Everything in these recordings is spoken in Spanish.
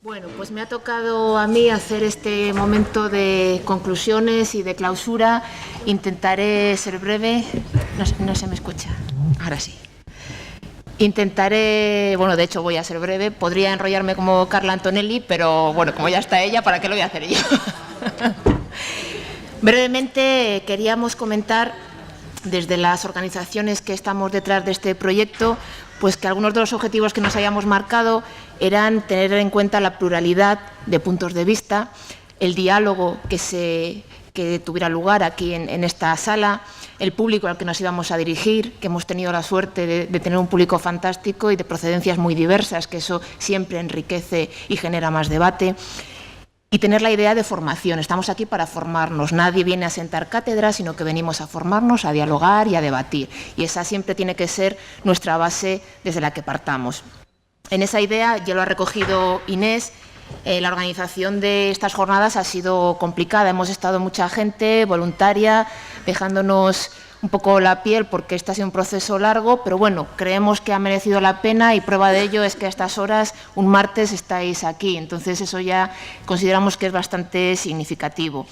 Bueno, pues me ha tocado a mí hacer este momento de conclusiones y de clausura. Intentaré ser breve. No se me escucha. Ahora sí. Intentaré, bueno, de hecho voy a ser breve. Podría enrollarme como Carla Antonelli, pero bueno, como ya está ella, ¿para qué lo voy a hacer yo? Brevemente queríamos comentar desde las organizaciones que estamos detrás de este proyecto, pues que algunos de los objetivos que nos hayamos marcado eran tener en cuenta la pluralidad de puntos de vista, el diálogo que tuviera lugar aquí en esta sala, el público al que nos íbamos a dirigir, que hemos tenido la suerte de tener un público fantástico y de procedencias muy diversas, que eso siempre enriquece y genera más debate. Y tener la idea de formación. Estamos aquí para formarnos. Nadie viene a sentar cátedra, sino que venimos a formarnos, a dialogar y a debatir. Y esa siempre tiene que ser nuestra base desde la que partamos. En esa idea, ya lo ha recogido Inés, la organización de estas jornadas ha sido complicada. Hemos estado mucha gente voluntaria, dejándonos un poco la piel porque este ha sido un proceso largo, pero bueno, creemos que ha merecido la pena y prueba de ello es que a estas horas, un martes, estáis aquí. Entonces eso ya consideramos que es bastante significativo.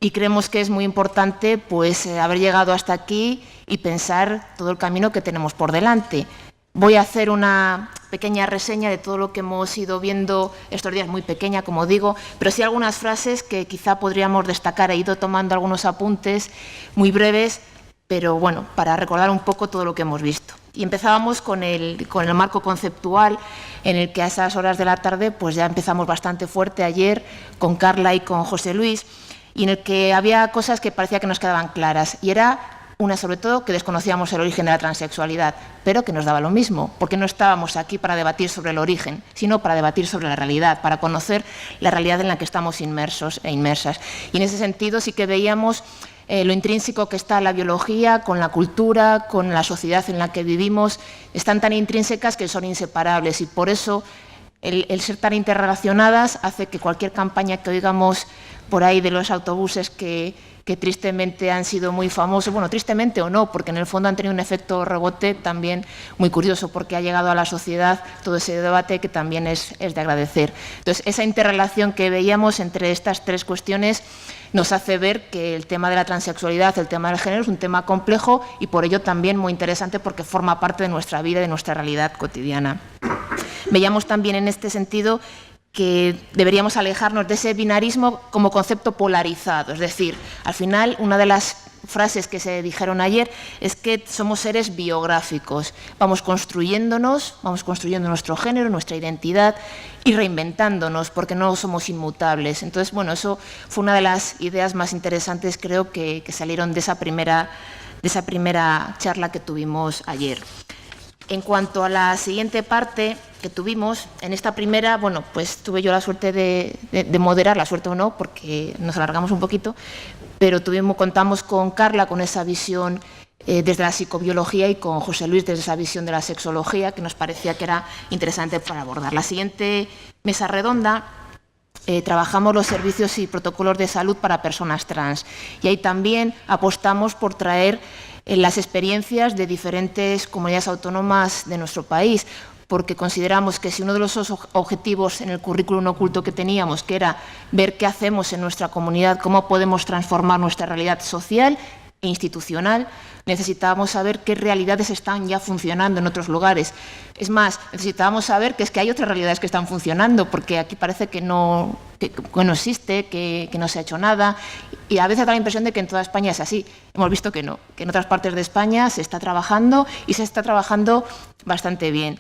Y creemos que es muy importante pues, haber llegado hasta aquí y pensar todo el camino que tenemos por delante. Voy a hacer una pequeña reseña de todo lo que hemos ido viendo estos días, muy pequeña, como digo, pero sí algunas frases que quizá podríamos destacar. He ido tomando algunos apuntes muy breves, pero bueno, para recordar un poco todo lo que hemos visto. Y empezábamos con el marco conceptual, en el que a esas horas de la tarde pues ya empezamos bastante fuerte ayer con Carla y con José Luis, y en el que había cosas que parecía que nos quedaban claras, y era una sobre todo que desconocíamos el origen de la transexualidad, pero que nos daba lo mismo, porque no estábamos aquí para debatir sobre el origen, sino para debatir sobre la realidad, para conocer la realidad en la que estamos inmersos e inmersas. Y en ese sentido sí que veíamos lo intrínseco que está la biología con la cultura, con la sociedad en la que vivimos, están tan intrínsecas que son inseparables y por eso el ser tan interrelacionadas hace que cualquier campaña que oigamos por ahí de los autobuses que tristemente han sido muy famosos, bueno, tristemente o no, porque en el fondo han tenido un efecto rebote también muy curioso, porque ha llegado a la sociedad todo ese debate que también es de agradecer. Entonces, esa interrelación que veíamos entre estas tres cuestiones nos hace ver que el tema de la transexualidad, el tema del género, es un tema complejo y por ello también muy interesante porque forma parte de nuestra vida y de nuestra realidad cotidiana. Veíamos también en este sentido que deberíamos alejarnos de ese binarismo como concepto polarizado. Es decir, al final, una de las frases que se dijeron ayer es que somos seres biográficos. Vamos construyendo nuestro género, nuestra identidad y reinventándonos porque no somos inmutables. Entonces, bueno, eso fue una de las ideas más interesantes, creo, que salieron de esa primera charla que tuvimos ayer. En cuanto a la siguiente parte que tuvimos, en esta primera, bueno, pues tuve yo la suerte de moderar, la suerte o no, porque nos alargamos un poquito, pero contamos con Carla, con esa visión desde la psicobiología y con José Luis desde esa visión de la sexología, que nos parecía que era interesante para abordar. La siguiente mesa redonda, trabajamos los servicios y protocolos de salud para personas trans y ahí también apostamos por traer las experiencias de diferentes comunidades autónomas de nuestro país, porque consideramos que si uno de los objetivos en el currículum oculto que teníamos, que era ver qué hacemos en nuestra comunidad, cómo podemos transformar nuestra realidad social e institucional, necesitábamos saber qué realidades están ya funcionando en otros lugares. Es más, necesitábamos saber que es que hay otras realidades que están funcionando, porque aquí parece que no existe, que no se ha hecho nada, y a veces da la impresión de que en toda España es así. Hemos visto que no, que en otras partes de España se está trabajando y se está trabajando bastante bien.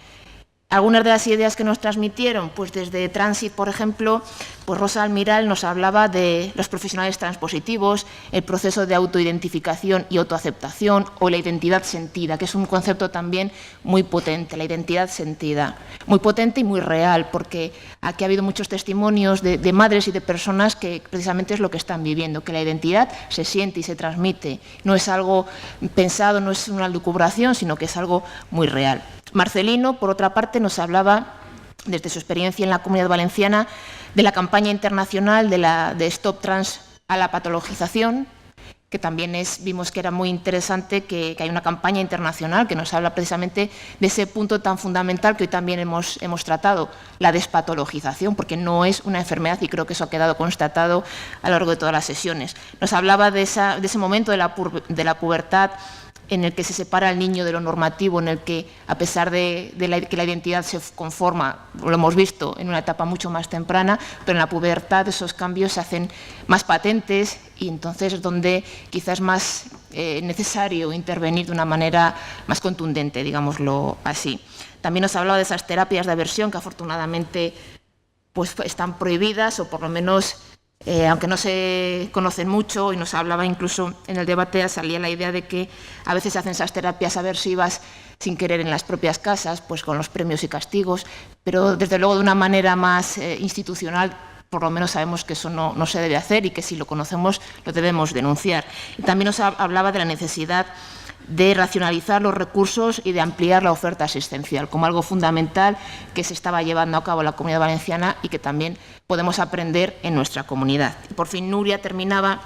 Algunas de las ideas que nos transmitieron, pues desde Transit, por ejemplo, pues Rosa Almiral nos hablaba de los profesionales transpositivos, el proceso de autoidentificación y autoaceptación o la identidad sentida, que es un concepto también muy potente, la identidad sentida, muy potente y muy real, porque aquí ha habido muchos testimonios de madres y de personas que precisamente es lo que están viviendo, que la identidad se siente y se transmite, no es algo pensado, no es una lucubración, sino que es algo muy real. Marcelino, por otra parte, nos hablaba, desde su experiencia en la Comunidad Valenciana, de la campaña internacional de Stop Trans a la patologización que también vimos que era muy interesante, que hay una campaña internacional que nos habla precisamente de ese punto tan fundamental que hoy también hemos tratado, la despatologización, porque no es una enfermedad y creo que eso ha quedado constatado a lo largo de todas las sesiones. Nos hablaba de ese momento de la pubertad en el que se separa el niño de lo normativo, en el que, a pesar de que la identidad se conforma, lo hemos visto, en una etapa mucho más temprana, pero en la pubertad esos cambios se hacen más patentes y entonces es donde quizás es más necesario intervenir de una manera más contundente, digámoslo así. También nos hablaba de esas terapias de aversión que afortunadamente pues, están prohibidas o por lo menos aunque no se conocen mucho, y nos hablaba incluso en el debate, salía la idea de que a veces se hacen esas terapias aversivas sin querer en las propias casas, pues con los premios y castigos, pero desde luego de una manera más institucional, por lo menos sabemos que eso no se debe hacer y que si lo conocemos lo debemos denunciar. Y también nos hablaba de la necesidad de racionalizar los recursos y de ampliar la oferta asistencial como algo fundamental que se estaba llevando a cabo en la Comunidad Valenciana y que también podemos aprender en nuestra comunidad. Y por fin Nuria terminaba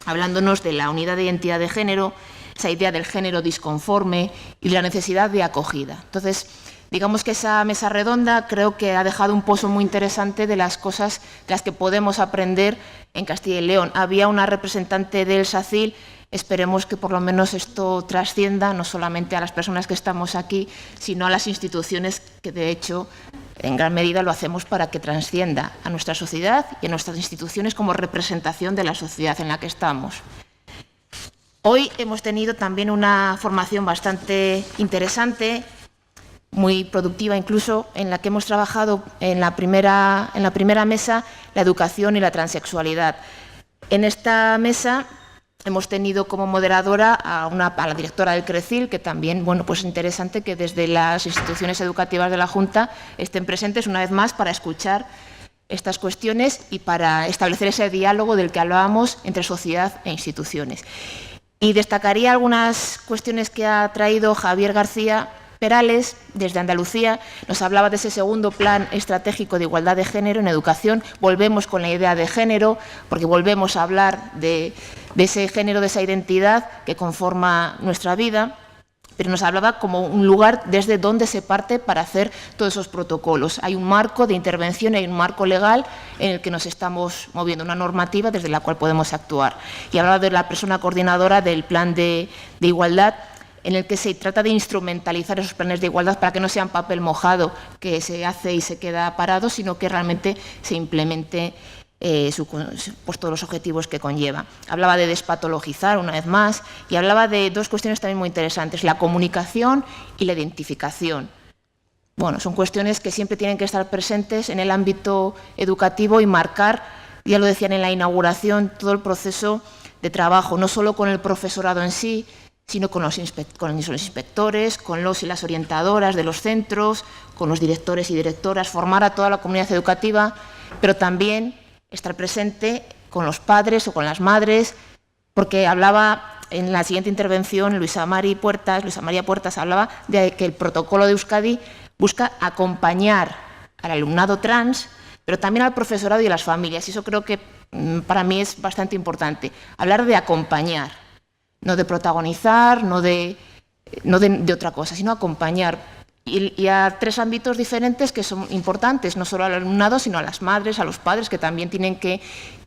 hablándonos de la unidad de identidad de género, esa idea del género disconforme y de la necesidad de acogida. Entonces, digamos que esa mesa redonda creo que ha dejado un pozo muy interesante de las cosas de las que podemos aprender en Castilla y León. Había una representante del SACIL. Esperemos que por lo menos esto trascienda no solamente a las personas que estamos aquí, sino a las instituciones que, de hecho, en gran medida lo hacemos para que trascienda a nuestra sociedad y a nuestras instituciones como representación de la sociedad en la que estamos. Hoy hemos tenido también una formación bastante interesante, muy productiva incluso, en la que hemos trabajado en la primera mesa la educación y la transexualidad. En esta mesa hemos tenido como moderadora a la directora del CRECIL, que también, bueno, pues es interesante que desde las instituciones educativas de la Junta estén presentes una vez más para escuchar estas cuestiones y para establecer ese diálogo del que hablábamos entre sociedad e instituciones. Y destacaría algunas cuestiones que ha traído Javier García Perales, desde Andalucía. Nos hablaba de ese segundo plan estratégico de igualdad de género en educación. Volvemos con la idea de género, porque volvemos a hablar de ese género, de esa identidad que conforma nuestra vida, pero nos hablaba como un lugar desde donde se parte para hacer todos esos protocolos. Hay un marco de intervención, hay un marco legal en el que nos estamos moviendo, una normativa desde la cual podemos actuar. Y hablaba de la persona coordinadora del plan de igualdad, en el que se trata de instrumentalizar esos planes de igualdad para que no sean papel mojado que se hace y se queda parado, sino que realmente se implemente pues, todos los objetivos que conlleva. Hablaba de despatologizar una vez más y hablaba de dos cuestiones también muy interesantes, la comunicación y la identificación. Bueno, son cuestiones que siempre tienen que estar presentes en el ámbito educativo y marcar, ya lo decían en la inauguración, todo el proceso de trabajo, no solo con el profesorado en sí, sino con los inspectores, con los y las orientadoras de los centros, con los directores y directoras, formar a toda la comunidad educativa, pero también estar presente con los padres o con las madres, porque hablaba en la siguiente intervención Luisa María Puertas hablaba de que el protocolo de Euskadi busca acompañar al alumnado trans, pero también al profesorado y a las familias, y eso creo que para mí es bastante importante, hablar de acompañar, no de protagonizar, no de otra cosa, sino acompañar. Y a tres ámbitos diferentes que son importantes, no solo al alumnado, sino a las madres, a los padres, que también tienen que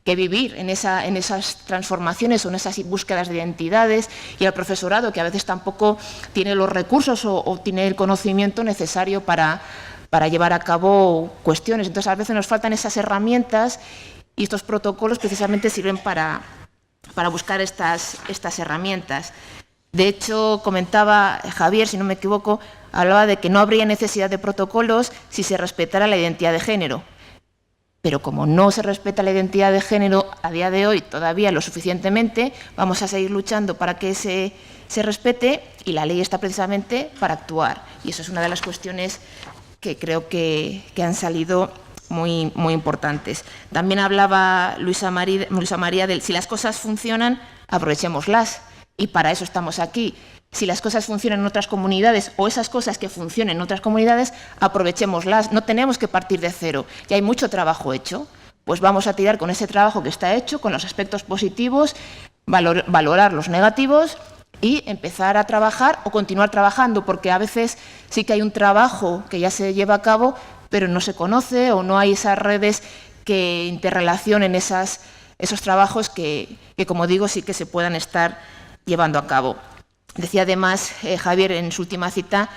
vivir en esas transformaciones o en esas búsquedas de identidades, y al profesorado, que a veces tampoco tiene los recursos o tiene el conocimiento necesario para llevar a cabo cuestiones. Entonces, a veces nos faltan esas herramientas y estos protocolos precisamente sirven para buscar estas herramientas. De hecho, comentaba Javier, si no me equivoco, hablaba de que no habría necesidad de protocolos si se respetara la identidad de género. Pero como no se respeta la identidad de género a día de hoy todavía lo suficientemente, vamos a seguir luchando para que se respete, y la ley está precisamente para actuar. Y eso es una de las cuestiones que creo que han salido muy, muy importantes. También hablaba Luisa María de si las cosas funcionan, aprovechémoslas. Y para eso estamos aquí. Si las cosas funcionan en otras comunidades o esas cosas que funcionen en otras comunidades, aprovechémoslas. No tenemos que partir de cero. Ya hay mucho trabajo hecho. Pues vamos a tirar con ese trabajo que está hecho, con los aspectos positivos, valorar los negativos y empezar a trabajar o continuar trabajando, porque a veces sí que hay un trabajo que ya se lleva a cabo, pero no se conoce o no hay esas redes que interrelacionen esos trabajos que, como digo, sí que se puedan estar llevando a cabo. Decía además Javier en su última cita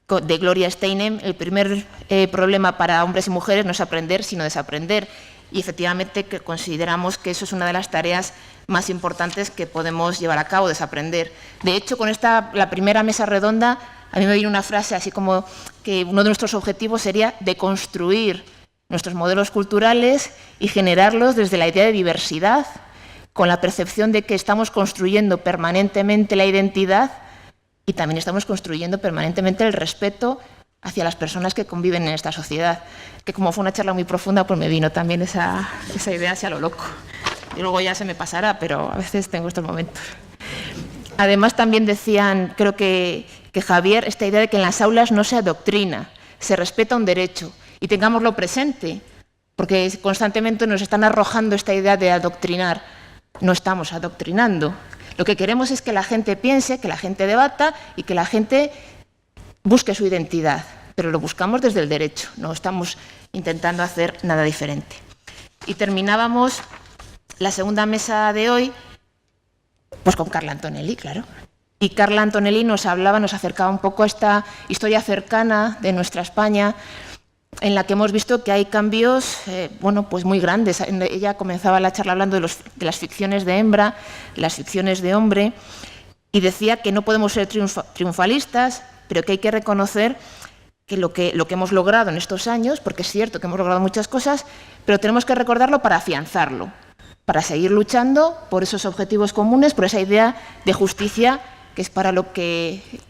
de Gloria Steinem, el primer problema para hombres y mujeres no es aprender, sino desaprender. Y efectivamente que consideramos que eso es una de las tareas más importantes que podemos llevar a cabo, desaprender. De hecho, con la primera mesa redonda, a mí me vino una frase así como que uno de nuestros objetivos sería deconstruir nuestros modelos culturales y generarlos desde la idea de diversidad, con la percepción de que estamos construyendo permanentemente la identidad y también estamos construyendo permanentemente el respeto hacia las personas que conviven en esta sociedad. Que como fue una charla muy profunda, pues me vino también esa idea hacia lo loco. Y luego ya se me pasará, pero a veces tengo estos momentos. Además, también decían, creo que Javier, esta idea de que en las aulas no se adoctrina, se respeta un derecho. Y tengámoslo presente, porque constantemente nos están arrojando esta idea de adoctrinar. No estamos adoctrinando. Lo que queremos es que la gente piense, que la gente debata y que la gente busque su identidad, pero lo buscamos desde el derecho, no estamos intentando hacer nada diferente. Y terminábamos la segunda mesa de hoy pues con Carla Antonelli, claro. Y Carla Antonelli nos acercaba un poco a esta historia cercana de nuestra España, en la que hemos visto que hay cambios pues muy grandes. Ella comenzaba la charla hablando de las ficciones de hembra, las ficciones de hombre, y decía que no podemos ser triunfalistas, pero que hay que reconocer que lo que hemos logrado en estos años, porque es cierto que hemos logrado muchas cosas, pero tenemos que recordarlo para afianzarlo, para seguir luchando por esos objetivos comunes, por esa idea de justicia que es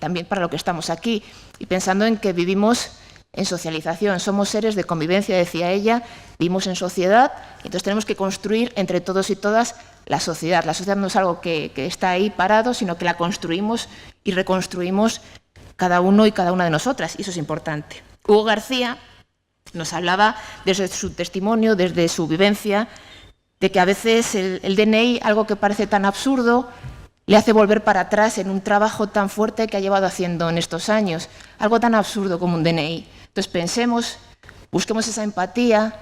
también para lo que estamos aquí, y pensando en que vivimos en socialización, somos seres de convivencia, decía ella, vivimos en sociedad, entonces tenemos que construir entre todos y todas la sociedad. La sociedad no es algo que está ahí parado, sino que la construimos y reconstruimos cada uno y cada una de nosotras, y eso es importante. Hugo García nos hablaba desde su testimonio, desde su vivencia, de que a veces el DNI, algo que parece tan absurdo, le hace volver para atrás en un trabajo tan fuerte que ha llevado haciendo en estos años, algo tan absurdo como un DNI. Entonces pensemos, busquemos esa empatía,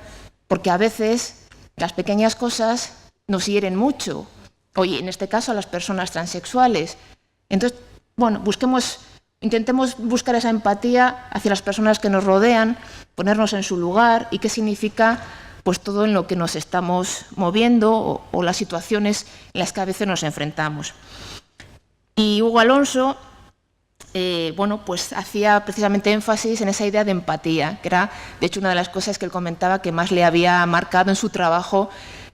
porque a veces las pequeñas cosas nos hieren mucho, y en este caso a las personas transexuales. Entonces, intentemos buscar esa empatía hacia las personas que nos rodean, ponernos en su lugar y qué significa pues todo en lo que nos estamos moviendo o las situaciones en las que a veces nos enfrentamos. Y Hugo Alonso pues hacía precisamente énfasis en esa idea de empatía, que era, de hecho, una de las cosas que él comentaba que más le había marcado en su trabajo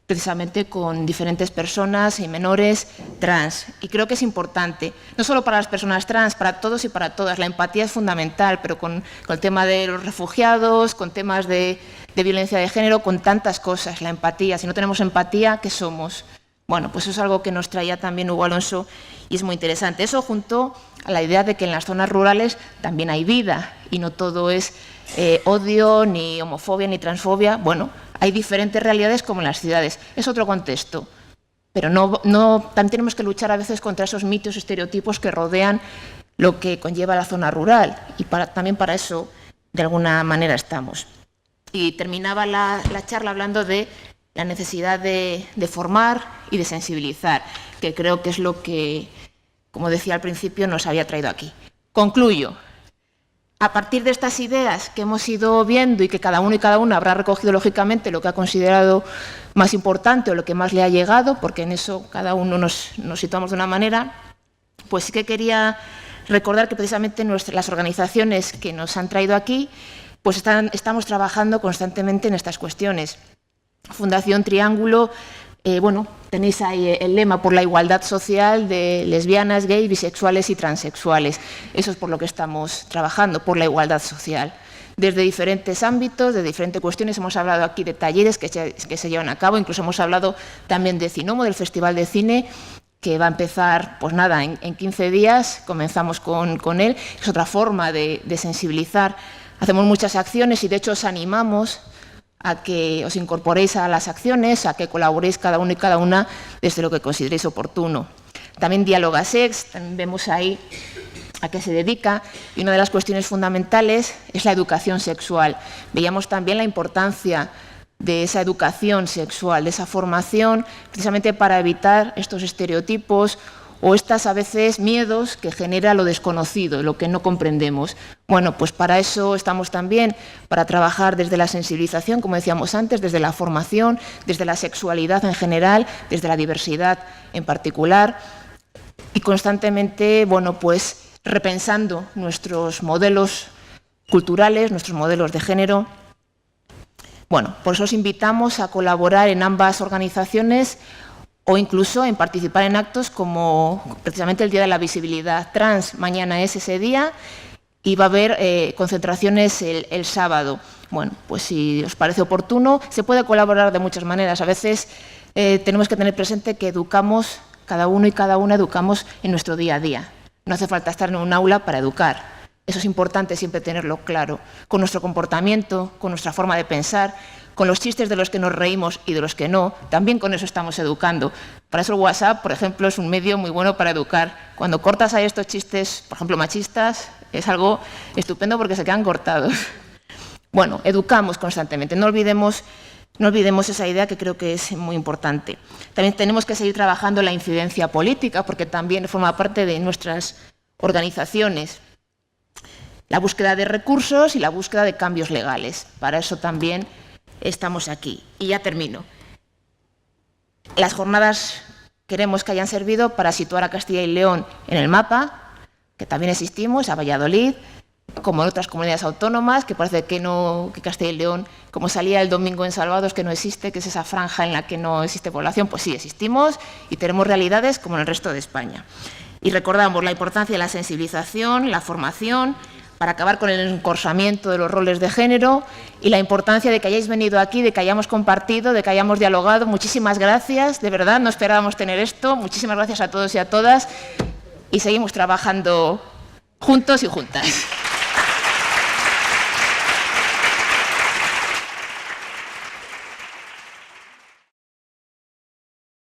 precisamente con diferentes personas y menores trans. Y creo que es importante, no solo para las personas trans, para todos y para todas. La empatía es fundamental, pero con el tema de los refugiados, con temas de violencia de género, con tantas cosas. La empatía, si no tenemos empatía, ¿qué somos? Bueno, pues eso es algo que nos traía también Hugo Alonso y es muy interesante. Eso junto a la idea de que en las zonas rurales también hay vida y no todo es odio, ni homofobia, ni transfobia. Bueno, hay diferentes realidades como en las ciudades. Es otro contexto, pero también tenemos que luchar a veces contra esos mitos, estereotipos que rodean lo que conlleva la zona rural y también para eso, de alguna manera, estamos. Y terminaba la charla hablando de la necesidad de formar y de sensibilizar, que creo que es lo que, como decía al principio, nos había traído aquí. Concluyo. A partir de estas ideas que hemos ido viendo y que cada uno y cada una habrá recogido lógicamente lo que ha considerado más importante o lo que más le ha llegado, porque en eso cada uno nos situamos de una manera, pues sí que quería recordar que precisamente las organizaciones que nos han traído aquí pues estamos trabajando constantemente en estas cuestiones. Fundación Triángulo, tenéis ahí el lema por la igualdad social de lesbianas, gays, bisexuales y transexuales. Eso es por lo que estamos trabajando, por la igualdad social. Desde diferentes ámbitos, de diferentes cuestiones, hemos hablado aquí de talleres que se llevan a cabo, incluso hemos hablado también de Cinomo, del Festival de Cine, que va a empezar, pues nada, en 15 días, comenzamos con él. Es otra forma de sensibilizar. Hacemos muchas acciones y, de hecho, os animamos a que os incorporéis a las acciones, a que colaboréis cada uno y cada una desde lo que consideréis oportuno. También Dialogasex, también vemos ahí a qué se dedica, y una de las cuestiones fundamentales es la educación sexual. Veíamos también la importancia de esa educación sexual, de esa formación, precisamente para evitar estos estereotipos o estas, a veces, miedos que genera lo desconocido, lo que no comprendemos. Bueno, pues para eso estamos también, para trabajar desde la sensibilización, como decíamos antes, desde la formación, desde la sexualidad en general, desde la diversidad en particular, y constantemente, bueno, pues repensando nuestros modelos culturales, nuestros modelos de género. Bueno, por eso os invitamos a colaborar en ambas organizaciones o incluso en participar en actos como precisamente el Día de la Visibilidad Trans. Mañana es ese día y va a haber concentraciones el sábado. Bueno, pues si os parece oportuno, se puede colaborar de muchas maneras. A veces tenemos que tener presente que educamos, cada uno y cada una educamos en nuestro día a día. No hace falta estar en un aula para educar. Eso es importante siempre tenerlo claro. Con nuestro comportamiento, con nuestra forma de pensar, con los chistes de los que nos reímos y de los que no, también con eso estamos educando. Para eso el WhatsApp, por ejemplo, es un medio muy bueno para educar. Cuando cortas ahí estos chistes, por ejemplo, machistas, es algo estupendo porque se quedan cortados. Bueno, educamos constantemente. No olvidemos esa idea que creo que es muy importante. También tenemos que seguir trabajando en la incidencia política porque también forma parte de nuestras organizaciones. La búsqueda de recursos y la búsqueda de cambios legales. Para eso también estamos aquí. Y ya termino. Las jornadas queremos que hayan servido para situar a Castilla y León en el mapa, que también existimos, a Valladolid, como en otras comunidades autónomas, que parece que Castilla y León, como salía el domingo en Salvados, que no existe, que es esa franja en la que no existe población, pues sí, existimos y tenemos realidades como en el resto de España. Y recordamos la importancia de la sensibilización, la formación, para acabar con el encorsamiento de los roles de género y la importancia de que hayáis venido aquí, de que hayamos compartido, de que hayamos dialogado. Muchísimas gracias, de verdad, no esperábamos tener esto. Muchísimas gracias a todos y a todas y seguimos trabajando juntos y juntas.